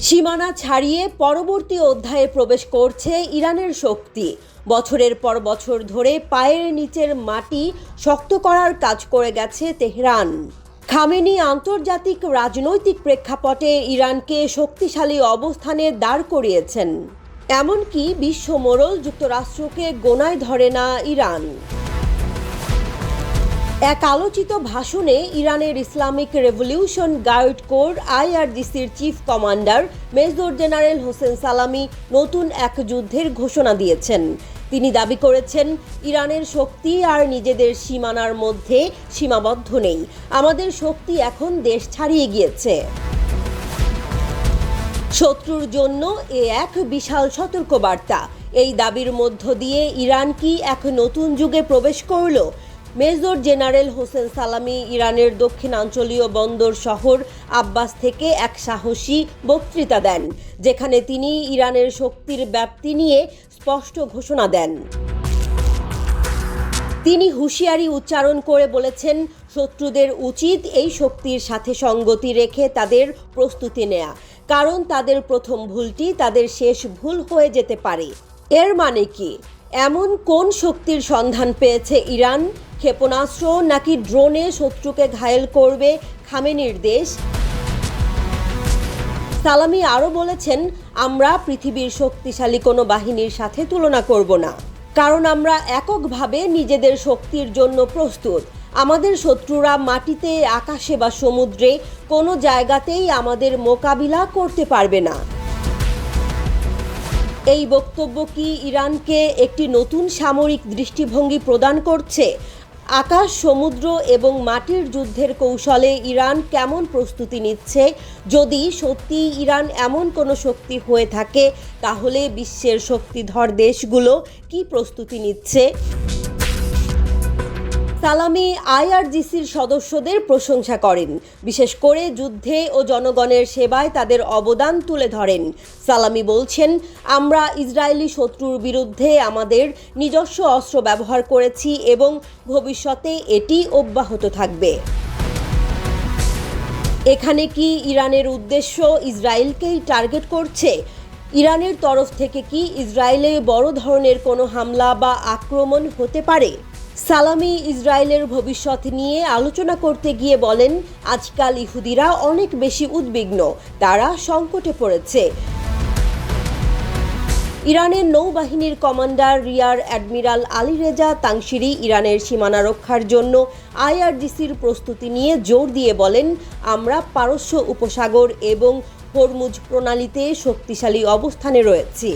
সীমানা ছাড়িয়ে পরবর্তী অধ্যায়ে প্রবেশ করছে ইরানের শক্তি। বছরের পর বছর ধরে পায়ের নিচের মাটি শক্ত করার কাজ করে গেছে তেহরান। খামেনি আন্তর্জাতিক রাজনৈতিক প্রেক্ষাপটে ইরানকে শক্তিশালী অবস্থানে দাঁড় করিয়েছেন। এমনকি বিশ্ব মোড়ল যুক্তরাষ্ট্রকে গোনায় ধরে না ইরান। এক আলোচিত ভাষণে ইরানের ইসলামিক রেভলিউশন গার্ড কোর IRGCর chief commander major general Hossein Salami নতুন এক যুদ্ধের ঘোষণা দিয়েছেন। তিনি দাবি করেছেন, ইরানের শক্তি আর নিজেদের সীমানার মধ্যে সীমাবদ্ধ নেই। আমাদের শক্তি এখন দেশ ছাড়িয়ে গিয়েছে। শত্রুর জন্য এক বিশাল সতর্কবার্তা। এই দাবির মধ্য দিয়ে ইরান কি এক নতুন যুগে প্রবেশ করল? মেজর জেনারেল হোসেন সালামি ইরানের দক্ষিণাঞ্চলীয় বন্দর শহর আব্বাস থেকে এক সাহসী বক্তৃতা দেন, যেখানে তিনি ইরানের শক্তির ব্যাপ্তি নিয়ে স্পষ্ট ঘোষণা দেন। তিনি হুঁশিয়ারি উচ্চারণ করে বলেছেন, শত্রুদের উচিত এই শক্তির সাথে সঙ্গতি রেখে তাদের প্রস্তুতি নেয়া, কারণ তাদের প্রথম ভুলটি তাদের শেষ ভুল হয়ে যেতে পারে। এর মানে কি? এমন কোন শক্তির সন্ধান পেয়েছে ইরান? ক্ষেপণাস্ত্র নাকি ড্রোনে শত্রুকে ঘায়েল করবে খামেনির দেশ? সালামি আরও বলেছেন, আমরা পৃথিবীর শক্তিশালী কোনো বাহিনীর সাথে তুলনা করব না, কারণ আমরা এককভাবে নিজেদের শক্তির জন্য প্রস্তুত। আমাদের শত্রুরা মাটিতে, আকাশে বা সমুদ্রে কোনো জায়গাতেই আমাদের মোকাবিলা করতে পারবে না। এই বক্তব্য কি ইরানকে একটি নতুন সামরিক দৃষ্টিভঙ্গি প্রদান করছে? আকাশ, সমুদ্র এবং মাটির যুদ্ধের কৌশলে ইরান কেমন প্রস্তুতি নিচ্ছে? যদি সত্যি ইরান এমন কোনো শক্তি হয়ে থাকে, তাহলে বিশ্বের শক্তিধর দেশগুলো কি প্রস্তুতি নিচ্ছে? সালামি IRGCর সদস্যদের প্রশংসা করেন, বিশেষ করে যুদ্ধে ও জনগণের সেবায় তাদের অবদান তুলে ধরেন। সালামি বলছেন, আমরা ইসরায়েলি শত্রুর বিরুদ্ধে আমাদের নিজস্ব অস্ত্র ব্যবহার করেছি এবং ভবিষ্যতে এটি অব্যাহত থাকবে। এখানে কি ইরানের উদ্দেশ্য ইসরায়েলকেই টার্গেট করছে? ইরানের তরফ থেকে কি ইসরায়েলে বড় ধরনের কোনো হামলা বা আক্রমণ হতে পারে? সালামি ইসরায়েলের ভবিষ্যৎ নিয়ে আলোচনা করতে গিয়ে বলেন, আজকাল ইহুদিরা অনেক বেশি উদ্বিগ্ন, তারা সংকটে পড়েছে। ইরানের নৌবাহিনীর commander rear admiral Ali Reza তাংশিরি ইরানের সীমানা রক্ষার জন্য IRGCর প্রস্তুতি নিয়ে জোর দিয়ে বলেন, আমরা পারস্য উপসাগর এবং হরমুজ প্রণালীতে শক্তিশালী অবস্থানে রয়েছি।